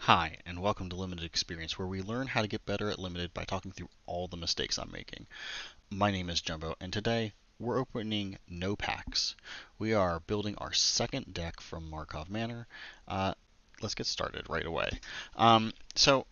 Hi, and welcome to Limited Experience, where we learn how to get better at Limited by talking through all the mistakes I'm making. My name is Jumbo, and today we're opening no packs. We are building our second deck from Markov Manor. Let's get started right away. So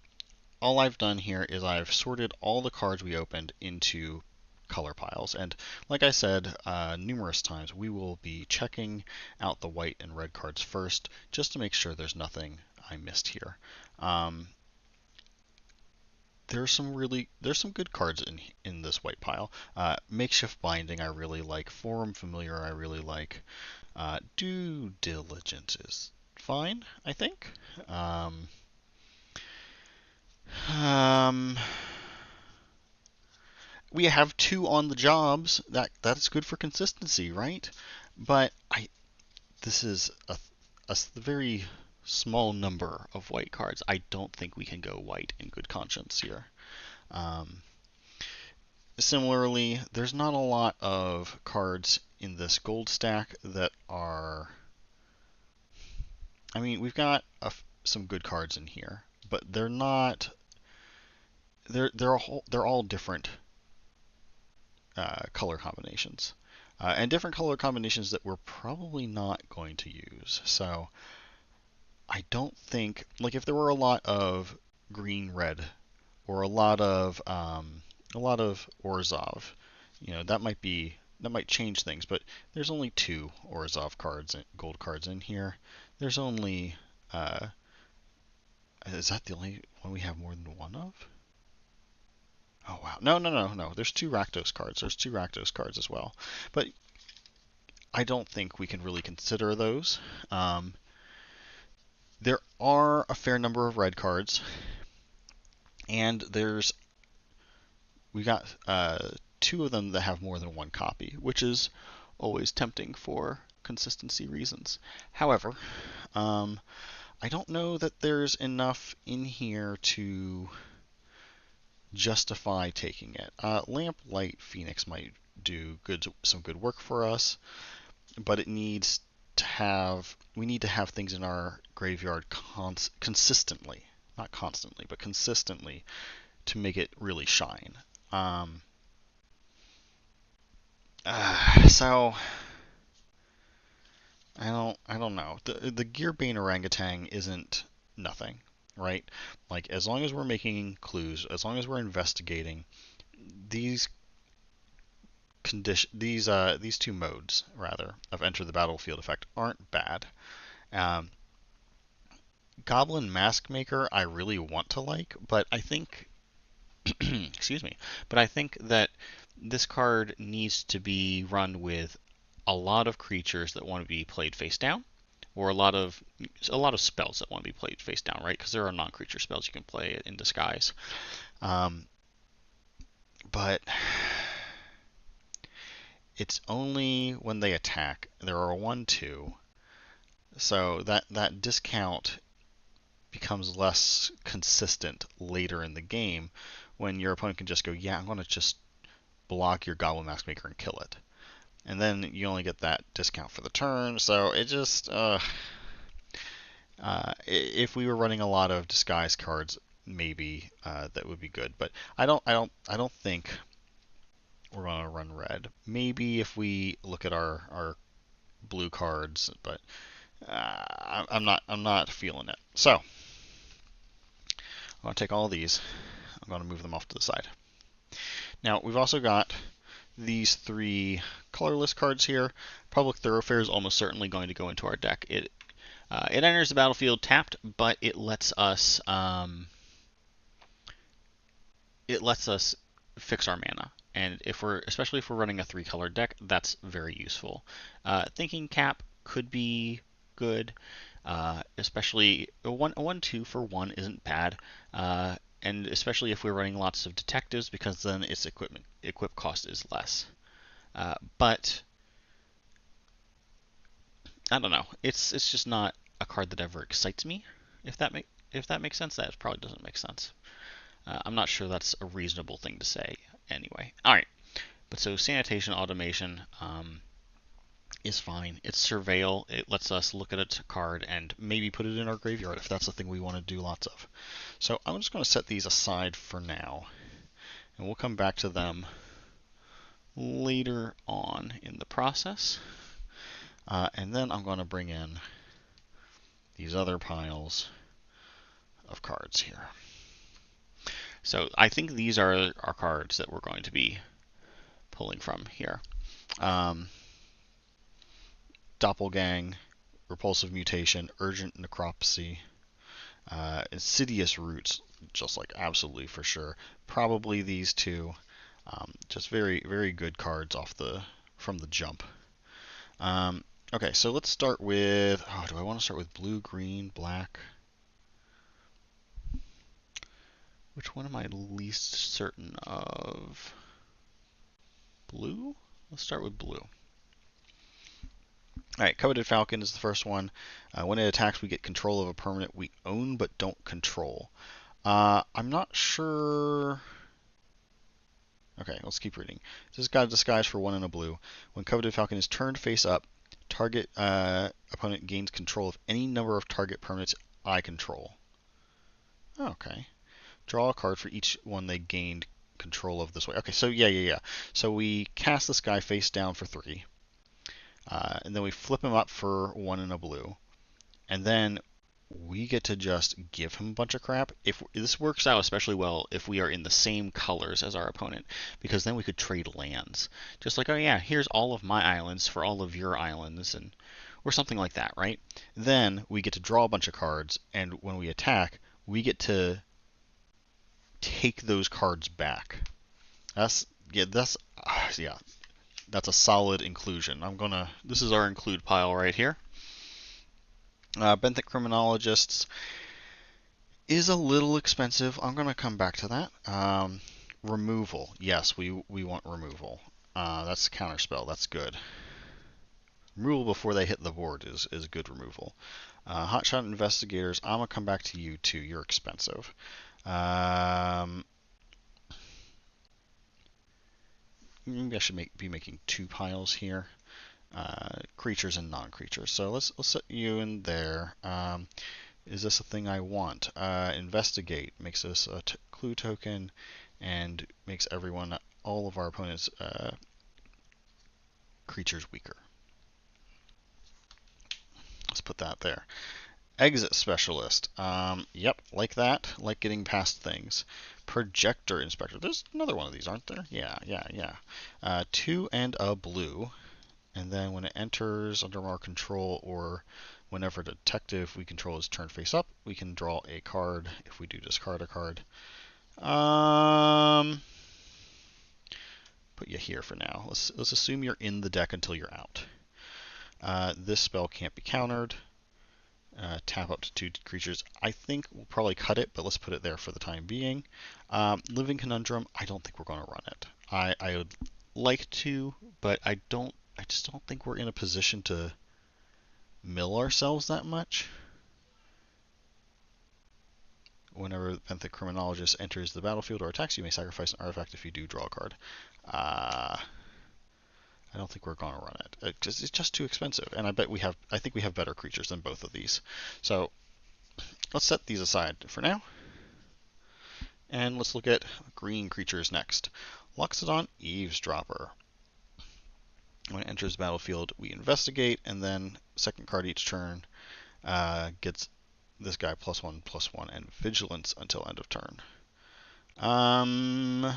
all I've done here is I've sorted all the cards we opened into color piles, and like I said numerous times, we will be checking out the white and red cards first, just to make sure there's nothing I missed here. Um, there's some good cards in this white pile. Makeshift Binding I really like. Forum Familiar I really like. Due Diligence is fine, I think. Um, we have two on the jobs. That's good for consistency, right? But this is a very small number of white cards. I don't think we can go white in good conscience here. Um, Similarly, there's not a lot of cards in this gold stack that are. I mean, we've got some good cards in here, but they're not. They're all different color combinations, and different color combinations that we're probably not going to use. So I don't think, like, if there were a lot of green red or a lot of Orzhov, that might change things. But there's only two Orzhov cards, gold cards in here. There's only is that the only one we have more than one of? Oh wow, no. There's two Rakdos cards. There's two Rakdos cards as well, but I don't think we can really consider those. There are a fair number of red cards, and we got two of them that have more than one copy, which is always tempting for consistency reasons. However, I don't know that there's enough in here to justify taking it. Lamplight Phoenix might do some good work for us, but we need to have things in our graveyard consistently, not constantly, but consistently, to make it really shine. So I don't know. The Gearbane Orangutan isn't nothing, right? Like, as long as we're making clues, as long as we're investigating, these these two modes rather of enter the battlefield effect aren't bad. Um, Goblin Mask Maker I really want to like, but I think excuse me, but I think that this card needs to be run with a lot of creatures that want to be played face down, or a lot of spells that want to be played face down, right? Because there are non-creature spells you can play in disguise. But it's only when they attack. There are 1/2, so that discount becomes less consistent later in the game when your opponent can just go, yeah, I'm going to just block your Goblin Mask Maker and kill it. And then you only get that discount for the turn, so it just if we were running a lot of disguise cards, maybe that would be good. But I don't think we're going to run red. Maybe if we look at our blue cards, but I'm not feeling it. So I'm going to take all of these. I'm going to move them off to the side. Now we've also got these three colorless cards here. Public Thoroughfare is almost certainly going to go into our deck. It enters the battlefield tapped, but it lets us fix our mana. And especially if we're running a 3-color deck, that's very useful. Thinking Cap could be good, especially a 1/2 for 1 isn't bad, and especially if we're running lots of detectives, because then its equip cost is less. But I don't know. It's just not a card that ever excites me. If that makes sense, that probably doesn't make sense. I'm not sure that's a reasonable thing to say. Anyway, all right. But so Sanitation Automation. is fine. It's surveil. It lets us look at a card and maybe put it in our graveyard if that's the thing we want to do lots of. So I'm just going to set these aside for now, and we'll come back to them later on in the process. And then I'm going to bring in these other piles of cards here. So I think these are our cards that we're going to be pulling from here. Doppelgang, Repulsive Mutation, Urgent Necropsy, Insidious Roots, just like absolutely for sure. Probably these two, just very, very good cards from the jump. Okay, so let's start with, do I want to start with blue, green, black? Which one am I least certain of? Blue? Let's start with blue. Alright, Coveted Falcon is the first one. When it attacks, we get control of a permanent we own but don't control. I'm not sure. Okay, let's keep reading. This has got a disguise for 1 and a blue. When Coveted Falcon is turned face up, target opponent gains control of any number of target permanents I control. Okay. Draw a card for each one they gained control of this way. Okay, so yeah. So we cast this guy face down for 3. And then we flip him up for 1 and a blue. And then we get to just give him a bunch of crap. If this works out especially well if we are in the same colors as our opponent, because then we could trade lands. Just like, oh yeah, here's all of my islands for all of your islands, or something like that, right? Then we get to draw a bunch of cards, and when we attack, we get to take those cards back. That's a solid inclusion. This is our include pile right here. Benthic Criminologists is a little expensive. I'm going to come back to that. Removal. Yes, we want removal. That's counterspell. That's good. Removal before they hit the board is good removal. Hotshot Investigators. I'm going to come back to you too. You're expensive. Maybe I should be making 2 piles here. Creatures and non-creatures. So let's set you in there. Is this a thing I want? Investigate makes us a clue token and makes all of our opponents' creatures weaker. Let's put that there. Exit Specialist. Yep, like that. Like getting past things. Projector Inspector. There's another one of these, aren't there? Yeah. 2 and a blue. And then when it enters under our control, or whenever the detective we control is turned face up, we can draw a card if we do discard a card. Put you here for now. Let's assume you're in the deck until you're out. This spell can't be countered. Tap up to 2 creatures. I think we'll probably cut it, but let's put it there for the time being. Living Conundrum, I don't think we're going to run it. I would like to, but I just don't think we're in a position to mill ourselves that much. Whenever Benthic Criminologist enters the battlefield or attacks, you may sacrifice an artifact if you do draw a card. I don't think we're going to run it because it's just too expensive, and I think we have better creatures than both of these. So let's set these aside for now, and let's look at green creatures next. Loxodon Eavesdropper. When it enters the battlefield, we investigate, and then second card each turn gets this guy +1/+1 and vigilance until end of turn. I'm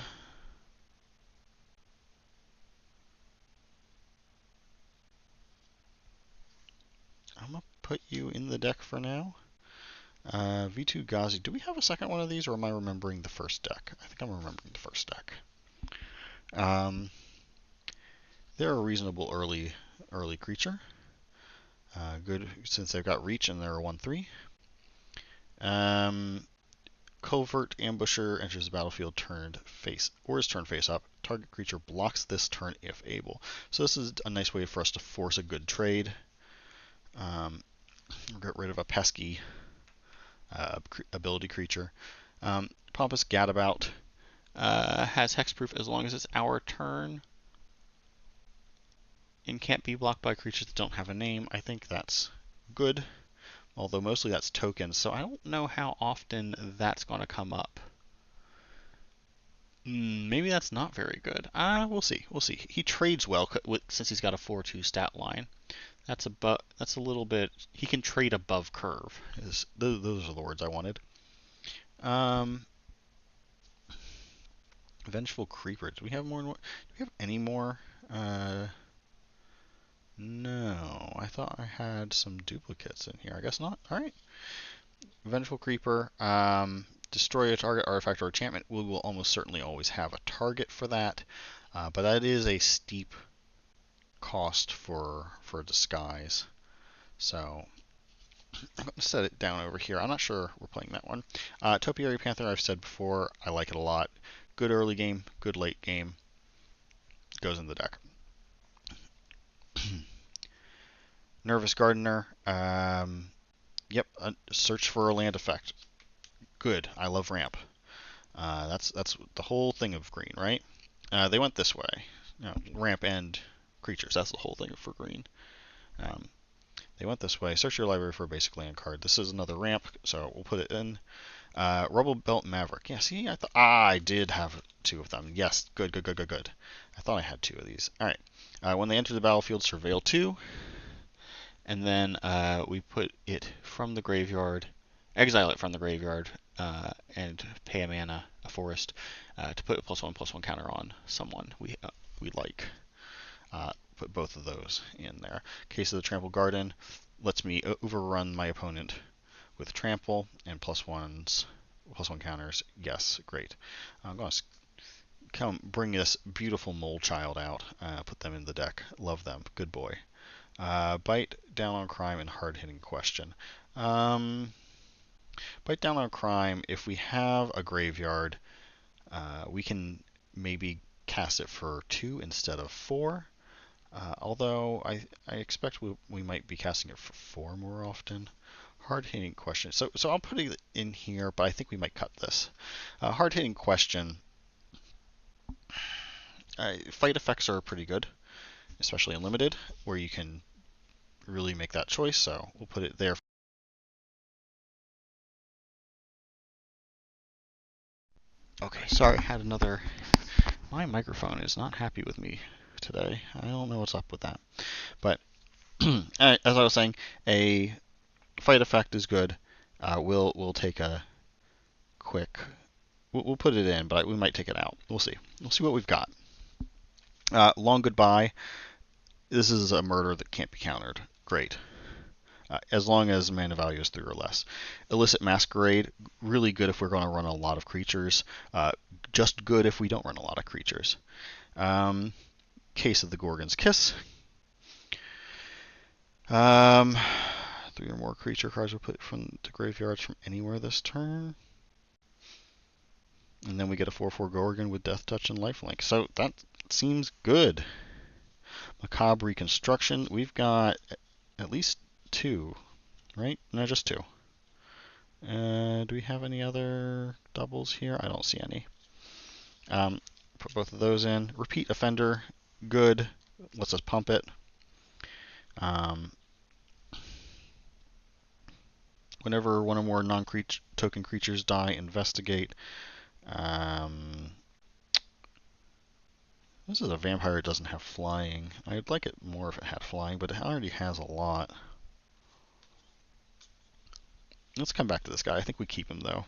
gonna put you in the deck for now. V2 Ghazi. Do we have a second one of these, or am I remembering the first deck? I think I'm remembering the first deck. They're a reasonable early creature. Good since they've got reach and they're a 1/3. Covert Ambusher enters the battlefield is turned face up. Target creature blocks this turn if able. So this is a nice way for us to force a good trade. Get rid of a pesky ability creature. Pompous Gadabout has hexproof as long as it's our turn. and can't be blocked by creatures that don't have a name. I think that's good, although mostly that's tokens, so I don't know how often that's going to come up. Maybe that's not very good. We'll see. We'll see. He trades well since he's got a 4/2 stat line. That's a little bit. He can trade above curve. Those are the words I wanted. Vengeful Creeper. Do we have more? Do we have any more? No. I thought I had some duplicates in here. I guess not. All right. Vengeful Creeper. Destroy a target artifact or enchantment. We will almost certainly always have a target for that, but that is a steep cost for disguise. So I'm going to set it down over here. I'm not sure we're playing that one. Topiary Panther, I've said before, I like it a lot. Good early game, good late game. Goes in the deck. Nervous Gardener. Yep, search for a land effect. Good. I love ramp. That's the whole thing of green, right? They went this way. Ramp and creatures. That's the whole thing for green. They went this way. Search your library for a basic land card. This is another ramp, so we'll put it in. Rubble Belt Maverick. Yeah, see, I did have two of them. Yes, good. I thought I had two of these. All right. When they enter the battlefield, surveil 2. And then we put it from the graveyard, exile it from the graveyard, and pay a mana, a forest, to put a +1/+1 counter on someone we like. Put both of those in there. Case of the Trample Garden lets me overrun my opponent with trample and +1 counters. Yes, great. I'm going to come bring this beautiful mole child out. Put them in the deck. Love them. Good boy. Bite down on crime and hard-hitting question. Bite down on crime. If we have a graveyard, we can maybe cast it for 2 instead of 4. Although I expect we might be casting it for 4 more often. Hard-hitting question. So I'll put it in here, but I think we might cut this. Hard-hitting question. Fight effects are pretty good, especially in limited, where you can really make that choice. So we'll put it there. Okay, sorry, had another. My microphone is not happy with me today. I don't know what's up with that. But as I was saying, a fight effect is good. We'll take a quick. We'll put it in, but we might take it out. We'll see. We'll see what we've got. Long Goodbye. This is a murder that can't be countered. Great. As long as mana value is 3 or less. Illicit Masquerade, really good if we're going to run a lot of creatures. Just good if we don't run a lot of creatures. Case of the Gorgon's Kiss. 3 or more creature cards will put from the graveyards from anywhere this turn. And then we get a 4/4 Gorgon with Death Touch and Lifelink. So that seems good. Macabre Reconstruction. We've got at least 2, right? No, just 2. Do we have any other doubles here? I don't see any. Put both of those in. Repeat Offender, good. Lets us pump it. Whenever one or more non-token creatures die, investigate. This is a vampire that doesn't have flying. I'd like it more if it had flying, but it already has a lot. Let's come back to this guy. I think we keep him, though.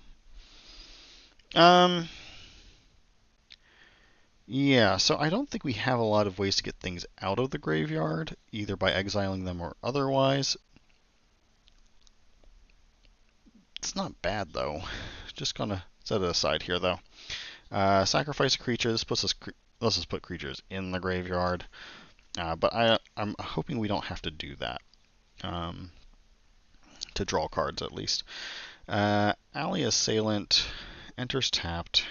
Yeah, so I don't think we have a lot of ways to get things out of the graveyard, either by exiling them or otherwise. It's not bad, though. Just gonna set it aside here, though. Sacrifice a creature. This lets us put creatures in the graveyard. But I'm hoping we don't have to do that. To draw cards, at least. Alley Assailant enters tapped.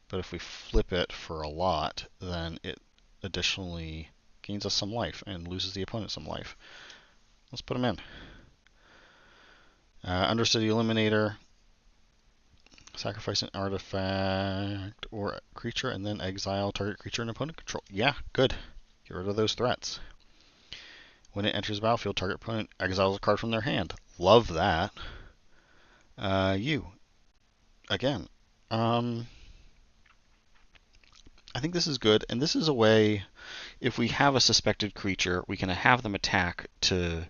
But if we flip it for a lot, then it additionally gains us some life and loses the opponent some life. Let's put him in. Undercity Eliminator. Sacrifice an artifact or creature and then exile target creature and opponent control. Yeah, good. Get rid of those threats. When it enters the battlefield, target opponent exiles a card from their hand. Love that. You. Again. I think this is good, and this is a way, if we have a suspected creature, we can have them attack to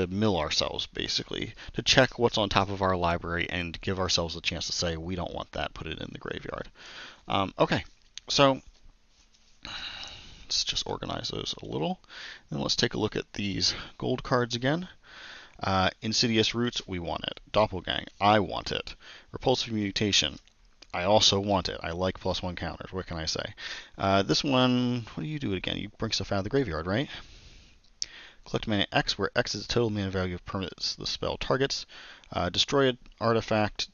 mill ourselves, basically, to check what's on top of our library and give ourselves a chance to say, we don't want that, put it in the graveyard. Okay, so let's just organize those a little. And let's take a look at these gold cards again. Insidious Roots, we want it. Doppelgang, I want it. Repulsive Mutation, I also want it. I like +1 counters. What can I say? This one, what do you do again? You bring stuff out of the graveyard, right? Collect mana X, where X is the total mana value of permanents the spell targets. Destroy an artifact.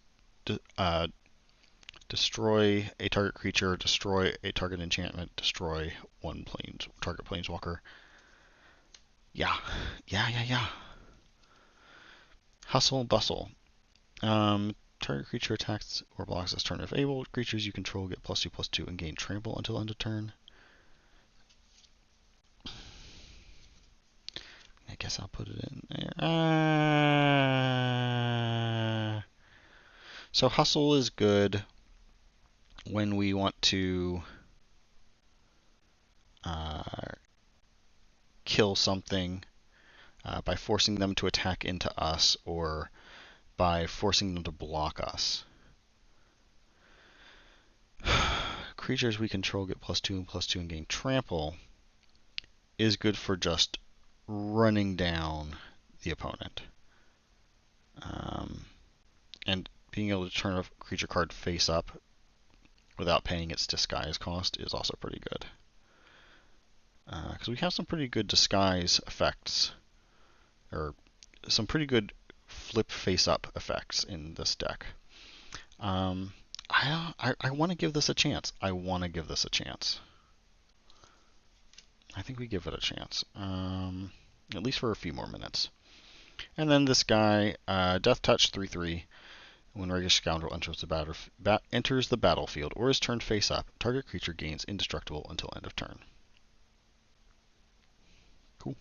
Destroy a target creature. Destroy a target enchantment. Destroy one target planeswalker. Yeah. Hustle and Bustle. Target creature attacks or blocks this turn if able. Creatures you control get +2/+2 and gain trample until end of turn. I guess I'll put it in there. So Hustle is good when we want to kill something by forcing them to attack into us or by forcing them to block us. Creatures we control get +2/+2 and gain trample is good for just running down the opponent. And being able to turn a creature card face up without paying its disguise cost is also pretty good. Because we have some pretty good disguise effects, or some pretty good flip face up effects in this deck. I want to give this a chance. I think we give it a chance, at least for a few more minutes. And then this guy, Death Touch 3/3. When Rakish Scoundrel enters the battlefield or is turned face up, target creature gains indestructible until end of turn. Cool.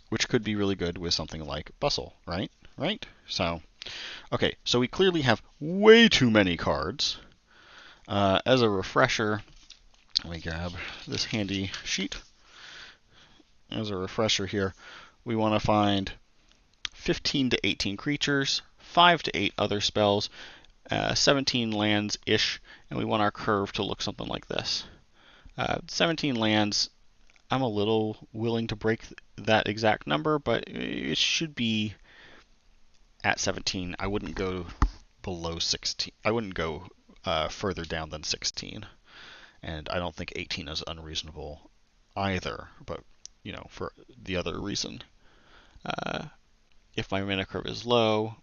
Which could be really good with something like Bustle, right? So, okay, so we clearly have way too many cards. As a refresher, let me grab this handy sheet. As a refresher here, we want to find 15 to 18 creatures, 5 to 8 other spells, 17 lands-ish, and we want our curve to look something like this. 17 lands, I'm a little willing to break that exact number, but it should be at 17. I wouldn't go below 16. I wouldn't go further down than 16. And I don't think 18 is unreasonable either, but, for the other reason. If my mana curve is low,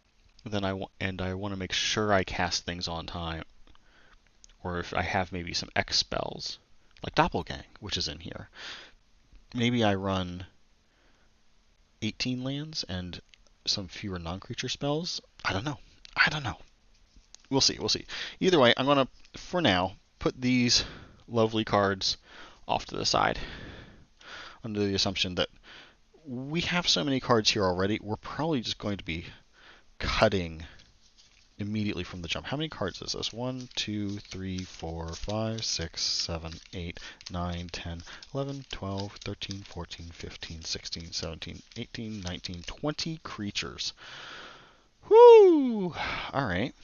then I want to make sure I cast things on time, or if I have maybe some X spells, like Doppelgang, which is in here, maybe I run 18 lands and some fewer non-creature spells. I don't know. We'll see. Either way, I'm going to, for now, put these lovely cards off to the side under the assumption that we have so many cards here already, we're probably just going to be cutting immediately from the jump. How many cards is this? 1, 2, 3, 4, 5, 6, 7, 8, 9, 10, 11, 12, 13, 14, 15, 16, 17, 18, 19, 20 creatures. Whoo! Alright.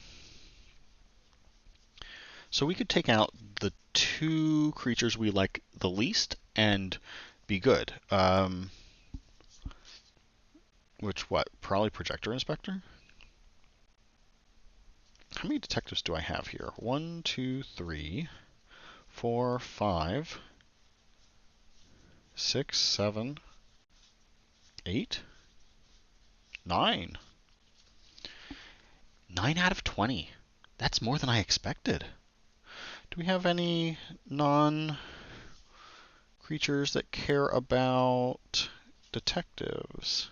So we could take out the 2 creatures we like the least and be good. Probably Projector Inspector? How many detectives do I have here? 1, 2, 3, 4, 5, 6, 7, 8, 9. 9 out of 20. That's more than I expected. Do we have any non-creatures that care about detectives?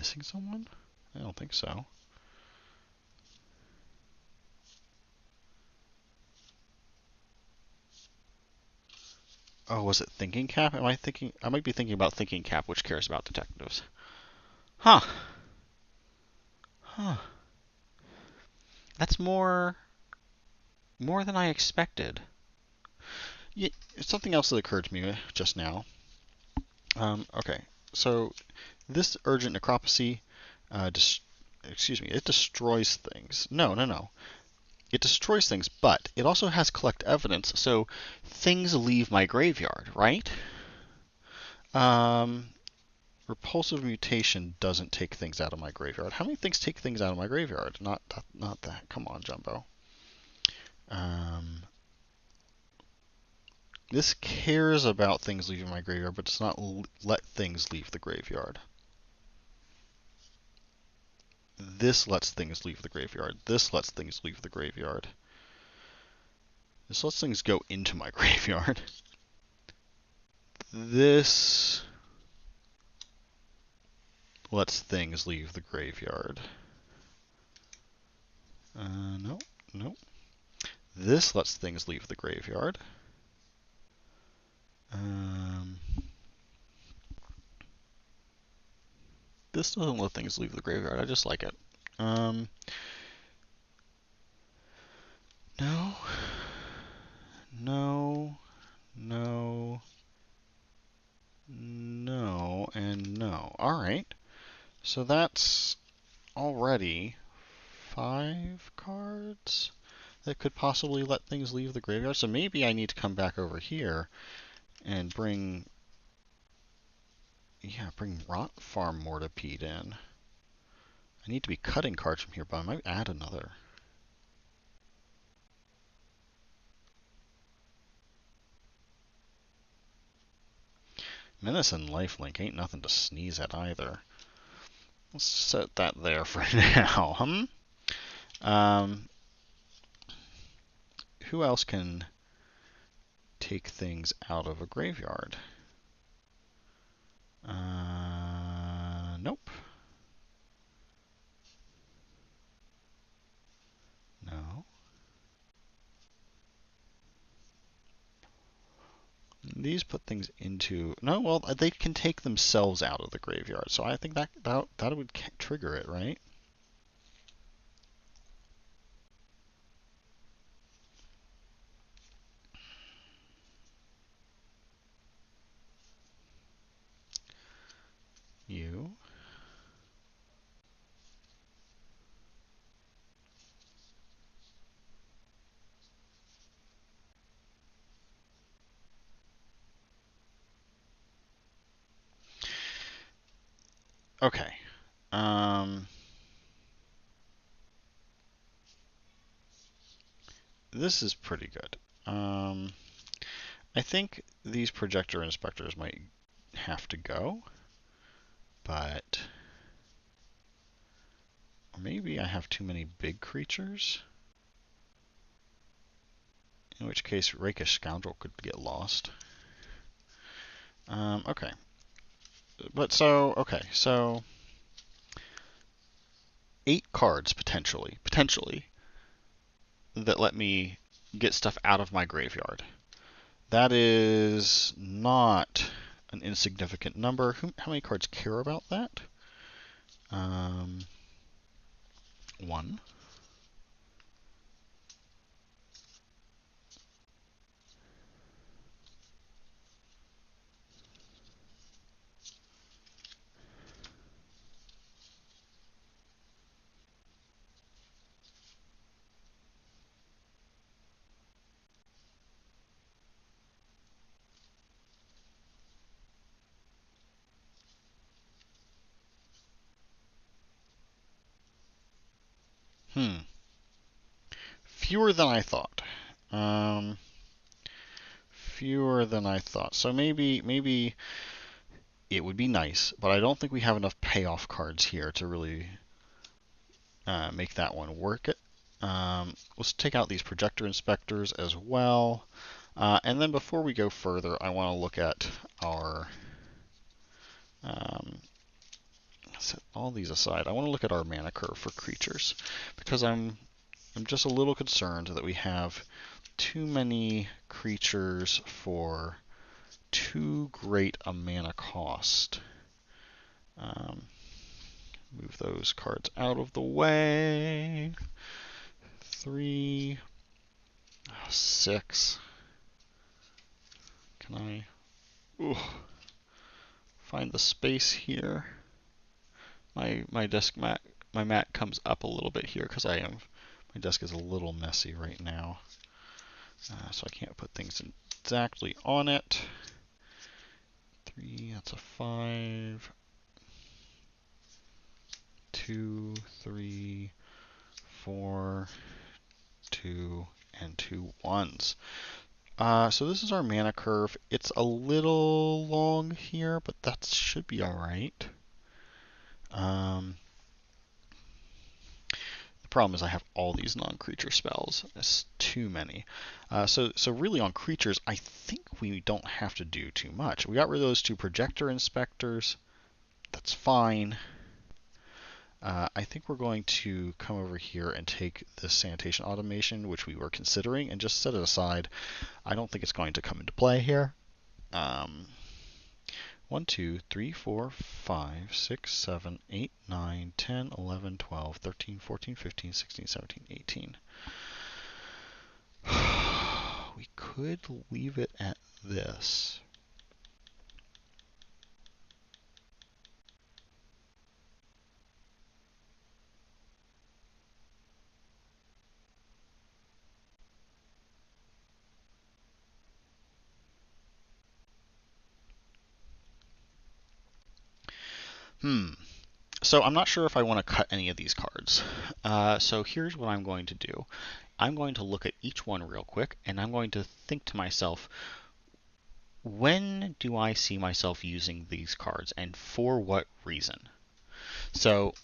missing someone? I don't think so. Oh, was it Thinking Cap? Am I thinking? I might be thinking about Thinking Cap, which cares about detectives. Huh. Huh. That's more than I expected. Yeah, something else that occurred to me just now. Okay, so this urgent necropsy, excuse me, it destroys things. No, no, no. It destroys things, but it also has collect evidence, so things leave my graveyard, right? Um, repulsive mutation doesn't take things out of my graveyard. How many things take things out of my graveyard? Not that. Come on, Jumbo. Um, this cares about things leaving my graveyard, but does not let things leave the graveyard. This lets things leave the graveyard. This lets things leave the graveyard. This lets things go into my graveyard. This lets things leave the graveyard. No, no. This lets things leave the graveyard. This doesn't let things leave the graveyard. I just like it. No. No. No. No. And no. Alright. So that's already 5 cards that could possibly let things leave the graveyard. So maybe I need to come back over here and bring Rot Farm Mortipede in. I need to be cutting cards from here, but I might add another. Menace and Lifelink ain't nothing to sneeze at either. Let's set that there for now. Who else can take things out of a graveyard? Nope. No. These put things into... No, well, they can take themselves out of the graveyard, so I think that would trigger it, right? You. Okay. This is pretty good. I think these projector inspectors might have to go, but or maybe I have too many big creatures, in which case Rakish Scoundrel could get lost. Okay. But so 8 cards potentially that let me get stuff out of my graveyard. That is not an insignificant number. How many cards care about that? 1. Fewer than I thought. Fewer than I thought. So maybe it would be nice, but I don't think we have enough payoff cards here to really make that one work. Let's take out these projector inspectors as well. And then before we go further, I want to look at our all these aside, I want to look at our mana curve for creatures, because I'm just a little concerned that we have too many creatures for too great a mana cost. Move those cards out of the way. 3, 6. Can I find the space here? My desk mat, my mat comes up a little bit here because my desk is a little messy right now, so I can't put things exactly on it. 3, that's a 5. 2, 3, 4, 2, and 2 1s. So this is our mana curve. It's a little long here, but that should be alright. The problem is I have all these non-creature spells. It's too many. So really on creatures, I think we don't have to do too much. We got rid of those 2 projector inspectors. That's fine. I think we're going to come over here and take this sanitation automation, which we were considering, and just set it aside. I don't think it's going to come into play here. 1, 2, 3, 4, 5, 6, 7, 8, 9, 10, 11, 12, 13, 14, 15, 16, 17, 18. We could leave it at this. So I'm not sure if I want to cut any of these cards. So here's what I'm going to do. I'm going to look at each one real quick, and I'm going to think to myself, when do I see myself using these cards, and for what reason? So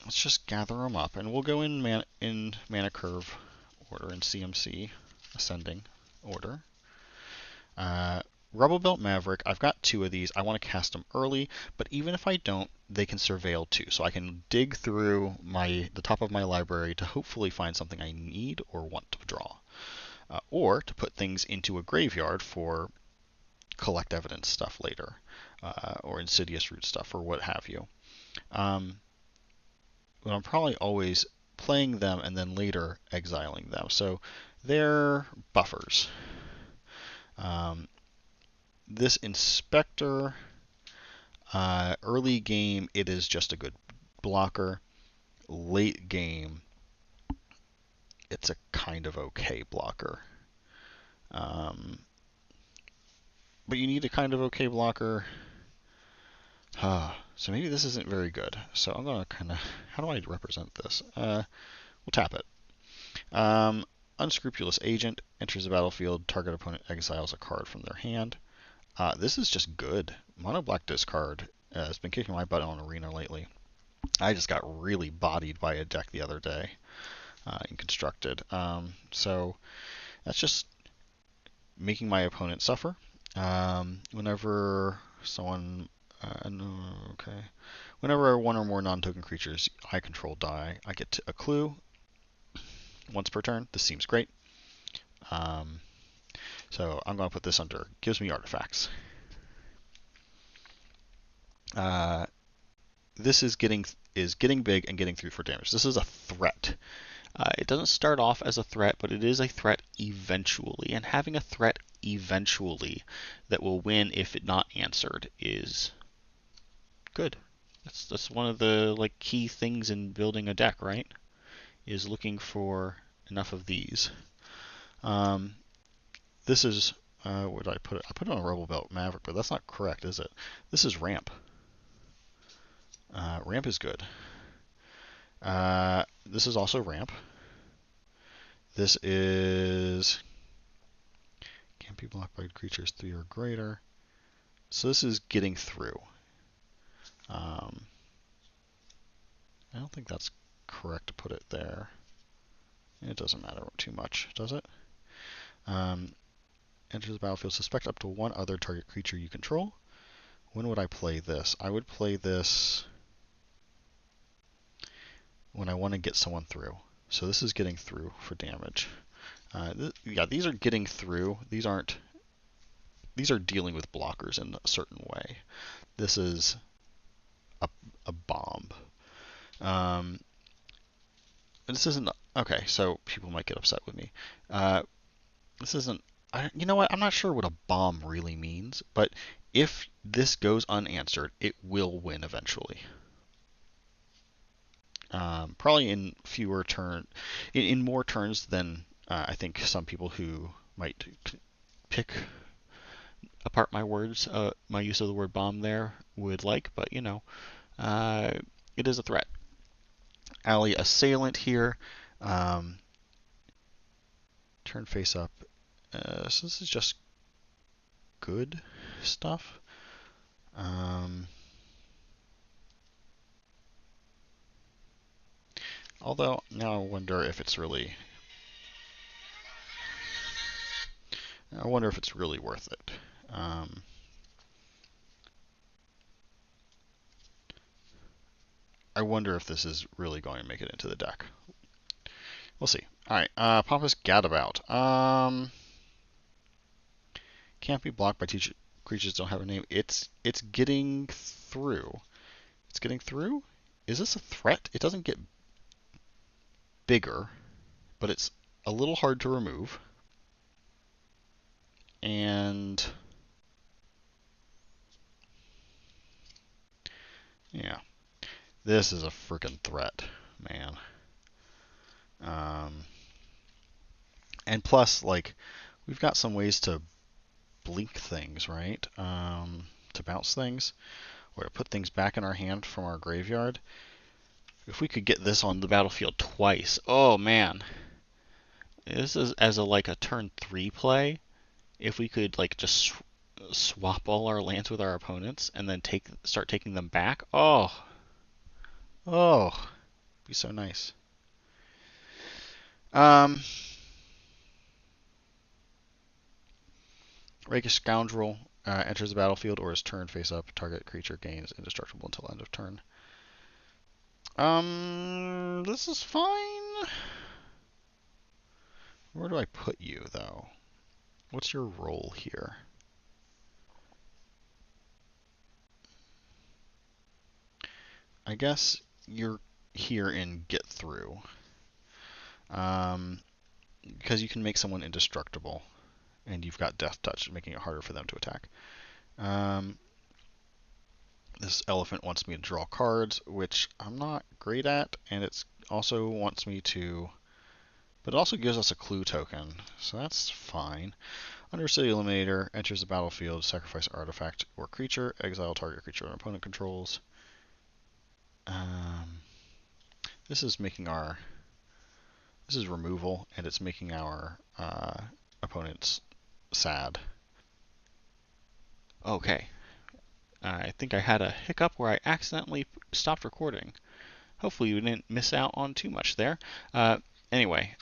let's just gather them up, and we'll go in mana curve order, in CMC ascending order. Rubble Belt Maverick, I've got 2 of these. I want to cast them early, but even if I don't, they can surveil too. So I can dig through the top of my library to hopefully find something I need or want to draw. Or to put things into a graveyard for collect evidence stuff later, or insidious root stuff, or what have you. But I'm probably always playing them and then later exiling them. So they're buffers. This Inspector, early game, it is just a good blocker. Late game, it's a kind of okay blocker. But you need a kind of okay blocker. So maybe this isn't very good. So I'm going to kind of... How do I represent this? We'll tap it. Unscrupulous Agent enters the battlefield. Target opponent exiles a card from their hand. This is just good. Mono black discard has been kicking my butt on Arena lately. I just got really bodied by a deck the other day in Constructed. So that's just making my opponent suffer. Whenever someone... Whenever 1 or more non-token creatures I control die, I get a clue once per turn. This seems great. So I'm going to put this under, gives me artifacts. This is getting big and getting through for damage. This is a threat. It doesn't start off as a threat, but it is a threat eventually. And having a threat eventually that will win if it not answered is good. That's one of the key things in building a deck, right? Is looking for enough of these. This is where did I put it? I put it on Rebel Belt Maverick, but that's not correct, is it? This is Ramp. Ramp is good. This is also Ramp. This is can't be blocked by creatures 3 or greater. So this is getting through. I don't think that's correct to put it there. It doesn't matter too much, does it? Enters the battlefield. Suspect up to 1 other target creature you control. When would I play this? I would play this when I want to get someone through. So this is getting through for damage. Yeah, these are getting through. These aren't. These are dealing with blockers in a certain way. This is a bomb. Um, this isn't okay. So people might get upset with me. This isn't. You know what? I'm not sure what a bomb really means, but if this goes unanswered, it will win eventually. Probably in fewer turn, in more turns than I think some people who might pick apart my words, my use of the word bomb there would like, but you know, uh, it is a threat. Ally assailant here. Um, turn face up. So this is just good stuff. Although now I wonder if it's really. I wonder if it's really worth it. I wonder if this is really going to make it into the deck. We'll see. All right, Pompous Gadabout. Can't be blocked by creatures that don't have a name. It's getting through. It's getting through. Is this a threat? It doesn't get bigger, but it's a little hard to remove. And yeah, this is a freaking threat, man. And plus, like, we've got some ways to blink things, right? To bounce things, or to put things back in our hand from our graveyard. If we could get this on the battlefield twice, oh man. This is as a like a turn 3 play. If we could like just swap all our lands with our opponents and then start taking them back, oh, be so nice. Rakish Scoundrel enters the battlefield or is turn face up. Target creature gains indestructible until end of turn. This is fine. Where do I put you, though? What's your role here? I guess you're here in Get Through. Because you can make someone indestructible, and you've got Death Touch, making it harder for them to attack. This elephant wants me to draw cards, which I'm not great at, and it also wants me to... But it also gives us a clue token, so that's fine. Undercity Eliminator enters the battlefield, sacrifice artifact or creature, exile target creature an opponent controls. This is making our... This is removal, and it's making our opponents sad. Okay. I think I had a hiccup where I accidentally stopped recording. Hopefully you didn't miss out on too much there. Anyway,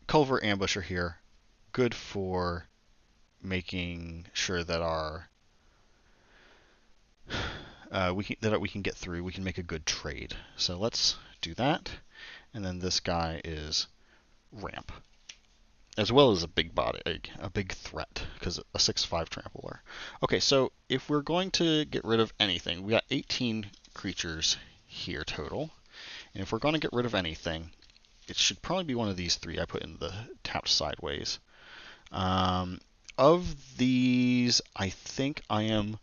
Culver Ambusher here. Good for making sure that our we can get through. We can make a good trade. So let's do that. And then this guy is ramp, as well as a big body, a big threat, because a 6/5 trampler. Okay, so if we're going to get rid of anything, we got 18 creatures here total. And if we're going to get rid of anything, it should probably be one of these three I put in the tapped sideways. Of these, I think I am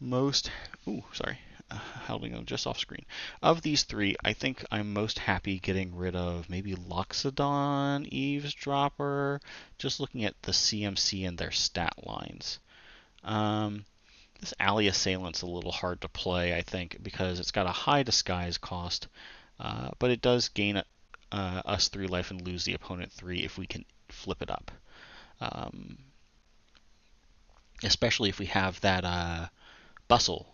most... Ooh, sorry. Holding them just off screen. Of these three, I think I'm most happy getting rid of maybe Loxodon, Eavesdropper, just looking at the CMC and their stat lines. This Ally Assailant's a little hard to play, I think, because it's got a high disguise cost, but it does gain us 3 life and lose the opponent 3 if we can flip it up. Especially if we have that Bustle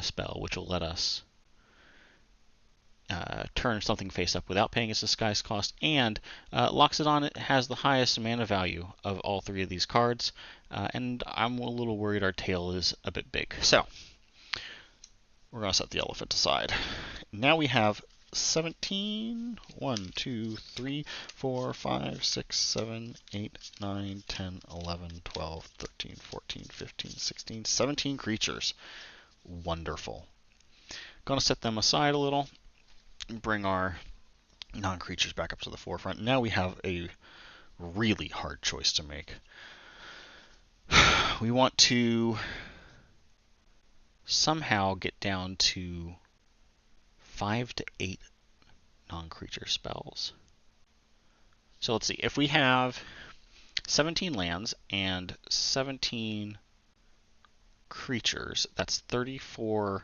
spell, which will let us turn something face up without paying its disguise cost, and Loxodon has the highest mana value of all 3 of these cards, and I'm a little worried our tail is a bit big. So, we're going to set the elephant aside. now we have 17, 1, 2, 3, 4, 5, 6, 7, 8, 9, 10, 11, 12, 13, 14, 15, 16, 17 creatures. Wonderful. Gonna set them aside a little and bring our non-creatures back up to the forefront. Now we have a really hard choice to make. We want to somehow get down to 5 to 8 non-creature spells. So let's see. If we have 17 lands and 17 creatures, that's 34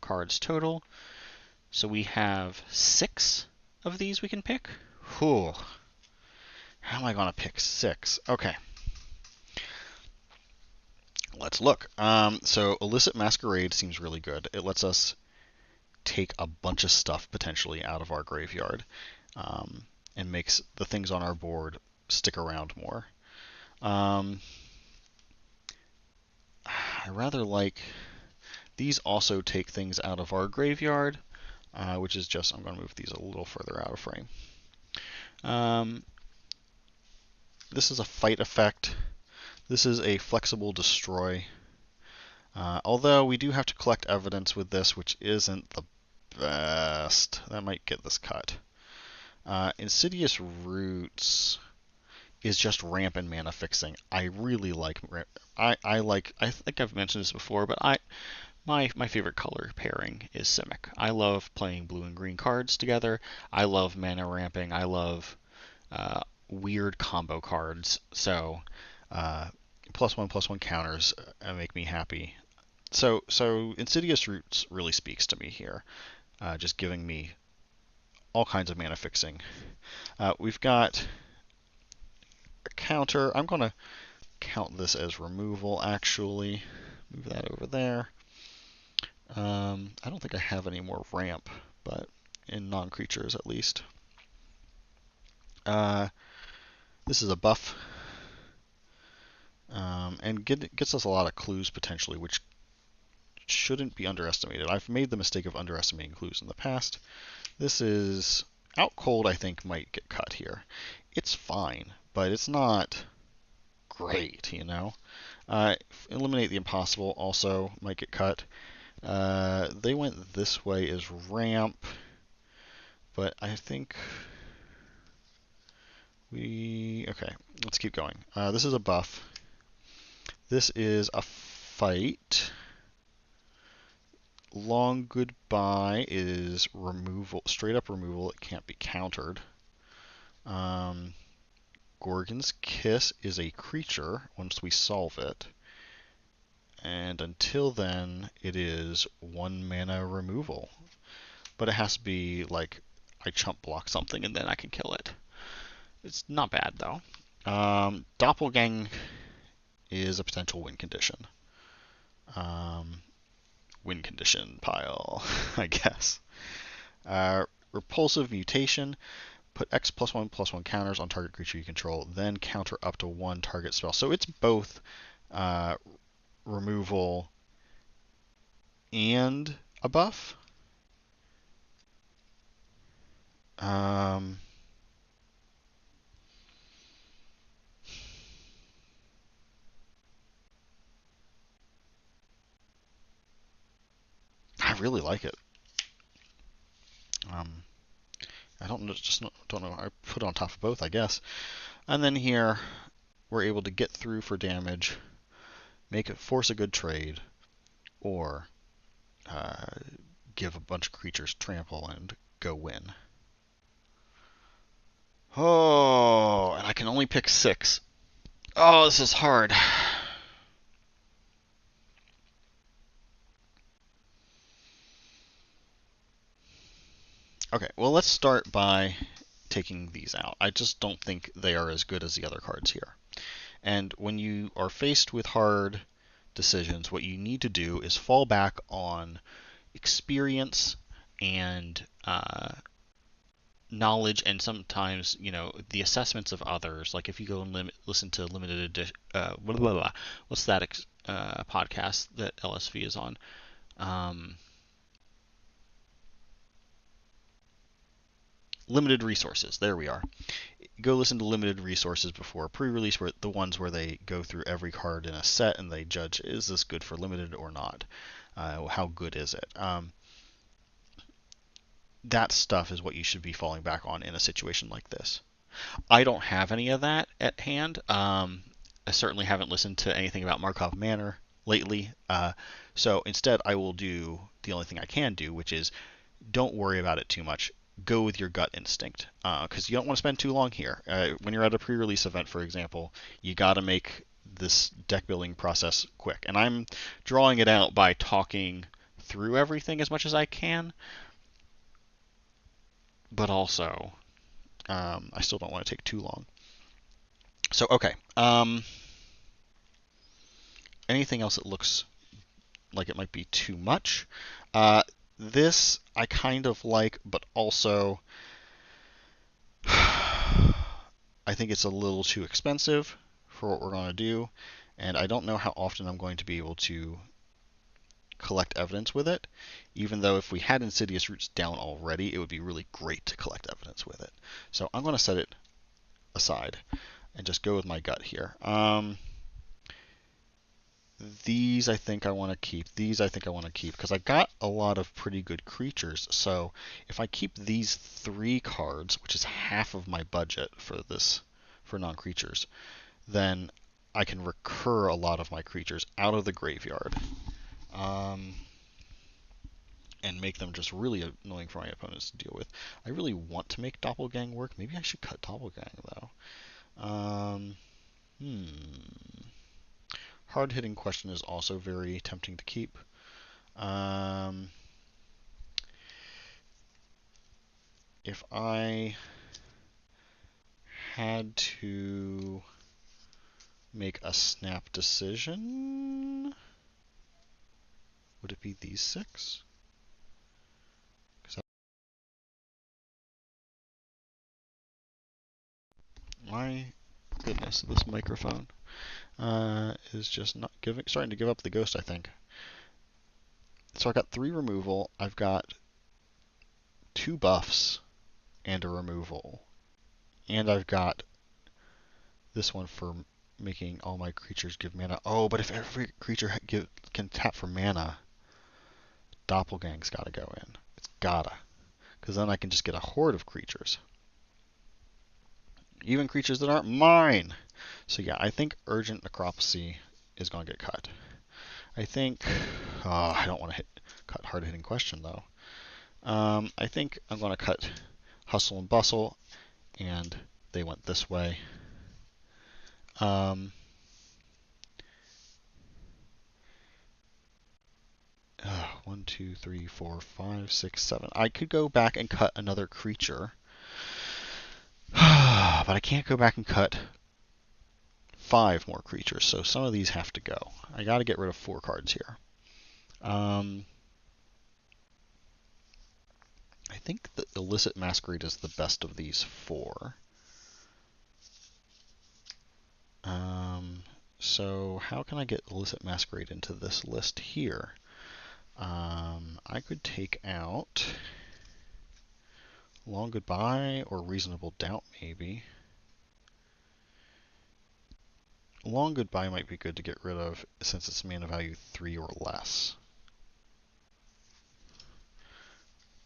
cards total. So we have 6 of these we can pick. Whew. How am I going to pick 6? Okay. Let's look. So Illicit Masquerade seems really good. It lets us take a bunch of stuff potentially out of our graveyard, and makes the things on our board stick around more. I rather like these also take things out of our graveyard, which is just, I'm going to move these a little further out of frame. This is a fight effect. This is a flexible destroy. Although we do have to collect evidence with this, which isn't the best. That might get this cut. Insidious Roots is just ramp and mana fixing. I really like I think I've mentioned this before, but my favorite color pairing is Simic. I love playing blue and green cards together. I love mana ramping. I love weird combo cards. So +1/+1 counters make me happy. So Insidious Roots really speaks to me here, just giving me all kinds of mana fixing. We've got a counter. I'm going to count this as removal, actually. Move that over there. I don't think I have any more ramp, but in non-creatures at least. This is a buff, and gets us a lot of clues potentially, which shouldn't be underestimated. I've made the mistake of underestimating clues in the past. This is Out Cold, I think, might get cut here. It's fine, but it's not great, you know. Eliminate the Impossible also might get cut. They went this way as ramp, but I think okay, let's keep going. This is a buff. This is a fight. Long Goodbye is removal, straight up removal. It can't be countered. Gorgon's Kiss is a creature once we solve it. And until then, it is 1 mana removal. But it has to be like I chump block something and then I can kill it. It's not bad though. Doppelgang is a potential win condition. Win condition pile, I guess. Repulsive Mutation. Put X +1/+1 counters on target creature you control, then counter up to 1 target spell. So it's both removal and a buff. I really like it. I don't know. I put it on top of both, I guess. And then here, we're able to get through for damage, force a good trade, or give a bunch of creatures trample and go win. Oh, and I can only pick 6. Oh, this is hard. Okay, well, let's start by taking these out. I just don't think they are as good as the other cards here. And when you are faced with hard decisions, what you need to do is fall back on experience and knowledge, and sometimes, the assessments of others. Like if you go and listen to limited edition, what's that podcast that LSV is on? limited resources. There we are. Go listen to limited resources before pre-release, where the ones where they go through every card in a set and they judge, is this good for limited or not? How good is it? That stuff is what you should be falling back on in a situation like this. I don't have any of that at hand. I certainly haven't listened to anything about Markov Manor lately. So instead, I will do the only thing I can do, which is don't worry about it too much. Go with your gut instinct, because you don't want to spend too long here. When you're at a pre-release event, for example, you got to make this deck building process quick. And I'm drawing it out by talking through everything as much as I can, but also I still don't want to take too long. So okay, anything else that looks like it might be too much? This I kind of like, but also I think it's a little too expensive for what we're going to do, and I don't know how often I'm going to be able to collect evidence with it, even though if we had Insidious Roots down already, it would be really great to collect evidence with it. So I'm going to set it aside and just go with my gut here. These I think I want to keep. These I think I want to keep because I got a lot of pretty good creatures. So if I keep these 3 cards, which is half of my budget for this, for non-creatures, then I can recur a lot of my creatures out of the graveyard, and make them just really annoying for my opponents to deal with. I really want to make Doppelgang work. Maybe I should cut Doppelgang though. Hard-hitting question is also very tempting to keep. If I had to make a snap decision, would it be these 6? My goodness, this microphone is just not starting to give up the ghost, I think. So I got 3 removal. I've got 2 buffs and a removal, and I've got this one for making all my creatures give mana. Oh, but if every creature can tap for mana, Doppelgang's got to go in. It's gotta, because then I can just get a horde of creatures, even creatures that aren't mine. So yeah, I think Urgent Necropsy is going to get cut. I think I don't want to cut hard-hitting question though. I think I'm going to cut Hustle and Bustle, and they went this way. 1, 2, 3, 4, 5, 6, 7. I could go back and cut another creature, but I can't go back and cut 5 more creatures, so some of these have to go. I got to get rid of 4 cards here. I think the Illicit Masquerade is the best of these 4. So how can I get Illicit Masquerade into this list here? I could take out Long Goodbye or Reasonable Doubt, maybe. Long Goodbye might be good to get rid of since it's mana value 3 or less.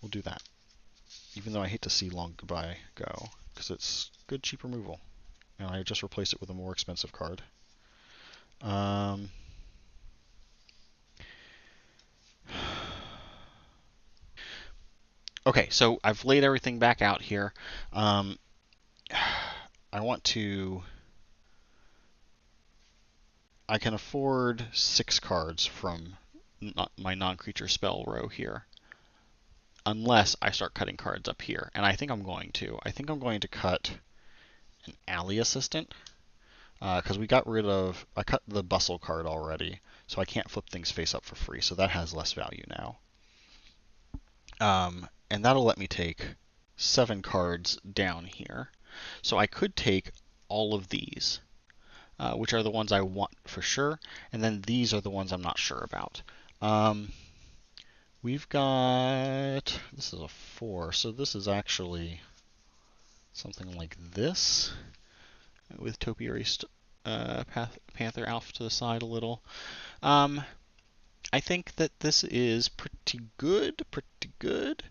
We'll do that. Even though I hate to see Long Goodbye go, because it's good cheap removal. And I just replace it with a more expensive card. Okay, so I've laid everything back out here. I want to... I can afford 6 cards from my non-creature spell row here, unless I start cutting cards up here, and I think I'm going to. I think I'm going to cut an Alley Assistant, because we got rid of... I cut the Bustle card already, so I can't flip things face up for free, so that has less value now. And that'll let me take 7 cards down here. So I could take all of these, which are the ones I want for sure, and then these are the ones I'm not sure about. We've got... This is a 4, so this is actually something like this with Topiary Panther off to the side a little. I think that this is pretty good, pretty good.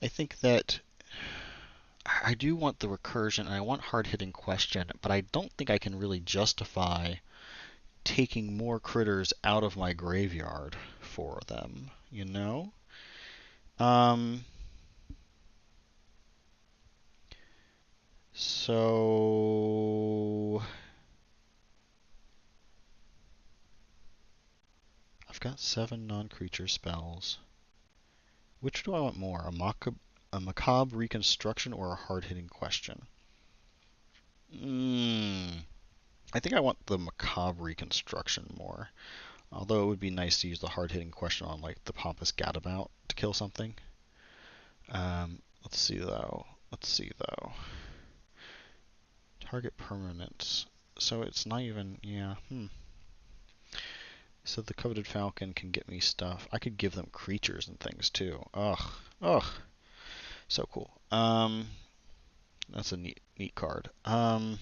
I think that I do want the recursion and I want hard-hitting question, but I don't think I can really justify taking more critters out of my graveyard for them, you know? So I've got 7 non-creature spells. Which do I want more? A macabre reconstruction or a hard-hitting question? I think I want the macabre reconstruction more. Although it would be nice to use the hard-hitting question on like the pompous gadabout to kill something. Let's see though. Target permanents. So it's not even, yeah. So the Coveted Falcon can get me stuff. I could give them creatures and things too. Ugh. So cool. That's a neat card. But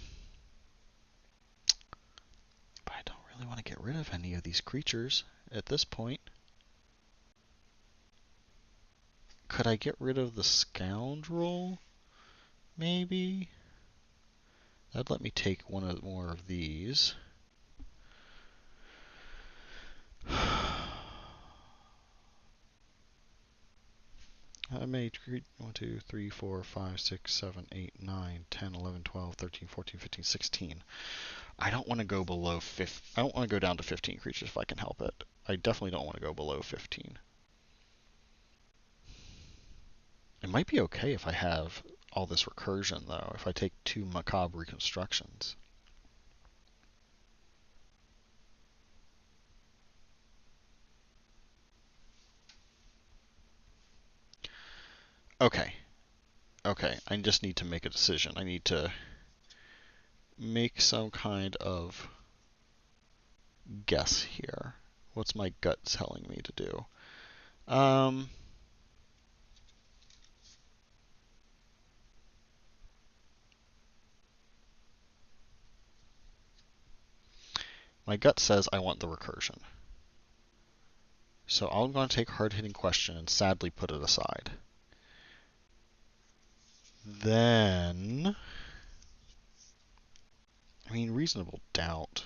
I don't really want to get rid of any of these creatures at this point. Could I get rid of the Scoundrel? Maybe? That'd let me take one more of these. How many? 1, 2, 3, 4, 5, 6, 7, 8, 9, 10, 11, 12, 13, 14, 15, 16. I don't want to go below 15. I don't want to go down to 15 creatures if I can help it. I definitely don't want to go below 15. It might be okay if I have all this recursion, though, if I take 2 macabre reconstructions. Okay, I just need to make a decision. I need to make some kind of guess here. What's my gut telling me to do? My gut says I want the recursion. So I'm going to take hard-hitting question and sadly put it aside. Then, I mean, reasonable doubt.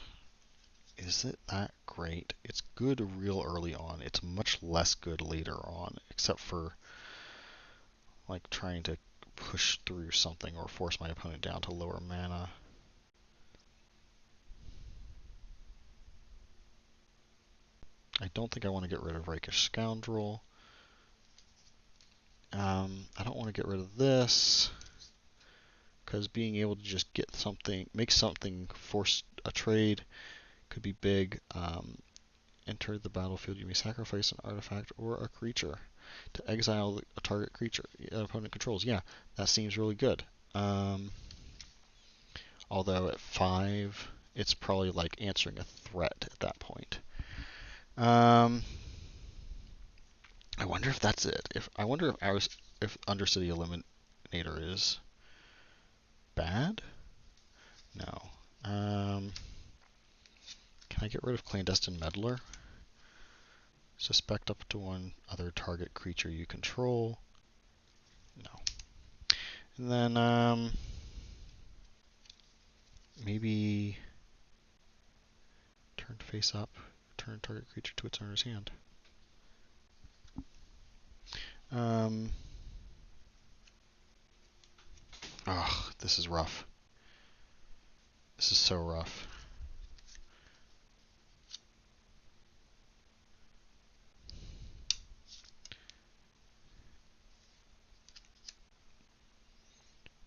Is it that great? It's good real early on. It's much less good later on, except for like trying to push through something or force my opponent down to lower mana. I don't think I want to get rid of Rakish Scoundrel. I don't want to get rid of this, because being able to just get something, make something, force a trade could be big. Enter the battlefield, you may sacrifice an artifact or a creature to exile a target creature opponent controls. Yeah, that seems really good. Although at 5, it's probably like answering a threat at that point. I wonder if that's it. I wonder if Undercity Eliminator is bad. No. Can I get rid of Clandestine Meddler? Suspect up to 1 other target creature you control. No. And then maybe turn face up, turn target creature to its owner's hand. This is rough. This is so rough.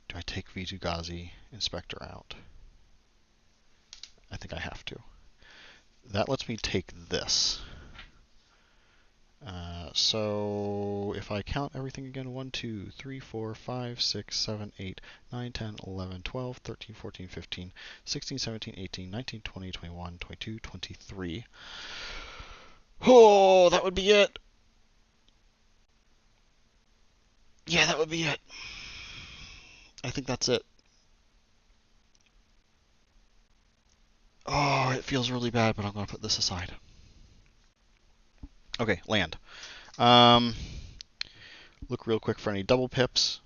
Do I take Vitu-Ghazi Inspector out? I think I have to. That lets me take this. So if I count everything again, 1, 2, 3, 4, 5, 6, 7, 8, 9, 10, 11, 12, 13, 14, 15, 16, 17, 18, 19, 20, 21, 22, 23. Oh, that would be it. Yeah, that would be it. I think that's it. Oh, it feels really bad, but I'm going to put this aside. Okay, land. Um, look real quick for any double pips.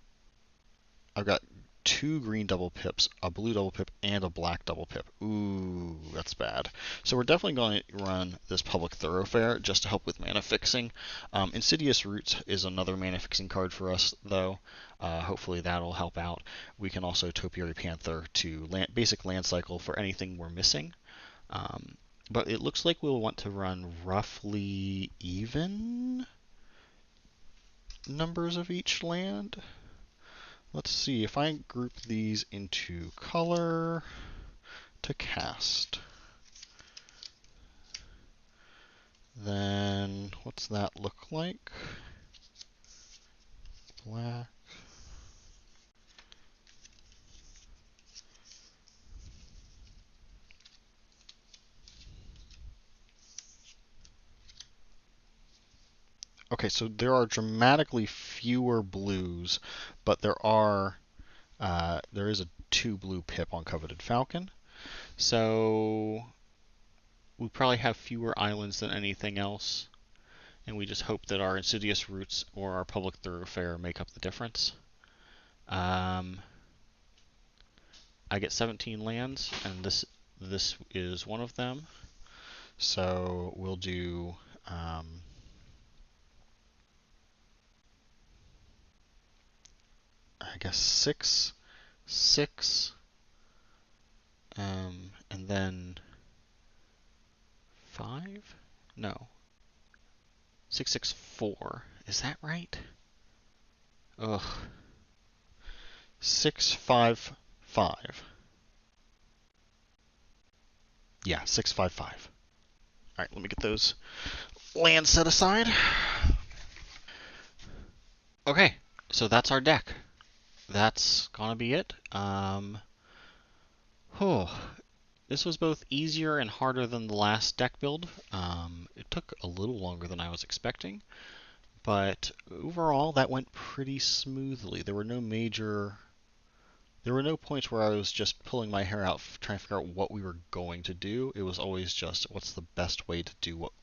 I've got two green double pips, a blue double pip, and a black double pip. Ooh, that's bad. So we're definitely going to run this public thoroughfare just to help with mana fixing. Insidious Roots is another mana fixing card for us, though. Hopefully that'll help out. We can also Topiary Panther to basic land cycle for anything we're missing. Um, but it looks like we'll want to run roughly even numbers of each land. Let's see, if I group these into color to cast, then what's that look like? Black. Okay, so there are dramatically fewer blues, but there is a 2 blue pip on Coveted Falcon. So we probably have fewer islands than anything else, and we just hope that our Insidious Roots or our Public Thoroughfare make up the difference. I get 17 lands, and this is one of them. So we'll do I guess 6, and then 5. No, 6, 6, 4. Is that right? Ugh. 6, 5, 5. Yeah, 6, 5, 5. All right, let me get those lands set aside. Okay, so that's our deck. That's gonna be it. This was both easier and harder than the last deck build. It took a little longer than I was expecting, but overall that went pretty smoothly. There were no points where I was just pulling my hair out trying to figure out what we were going to do. It was always just what's the best way to do what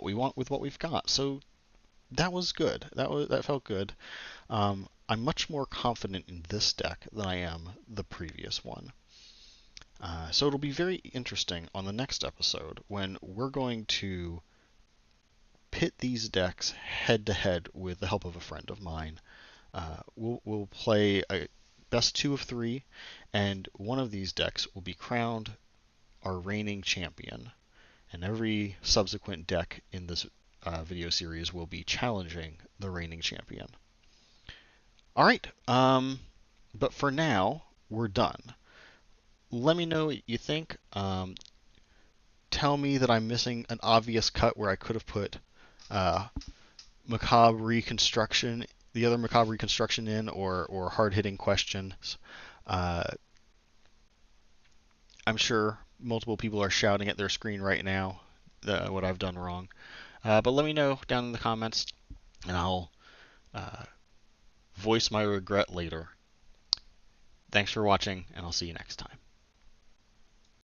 we want with what we've got. So that was good. That felt good. I'm much more confident in this deck than I am the previous one. So it'll be very interesting on the next episode when we're going to pit these decks head to head with the help of a friend of mine. We'll play a best 2 of 3, and one of these decks will be crowned our reigning champion, and every subsequent deck in this video series will be challenging the reigning champion. All right, but for now, we're done. Let me know what you think. Tell me that I'm missing an obvious cut where I could have put macabre reconstruction, the other macabre reconstruction in, or hard-hitting questions. I'm sure multiple people are shouting at their screen right now what I've done wrong. But let me know down in the comments, and I'll voice my regret later. Thanks for watching, and I'll see you next time.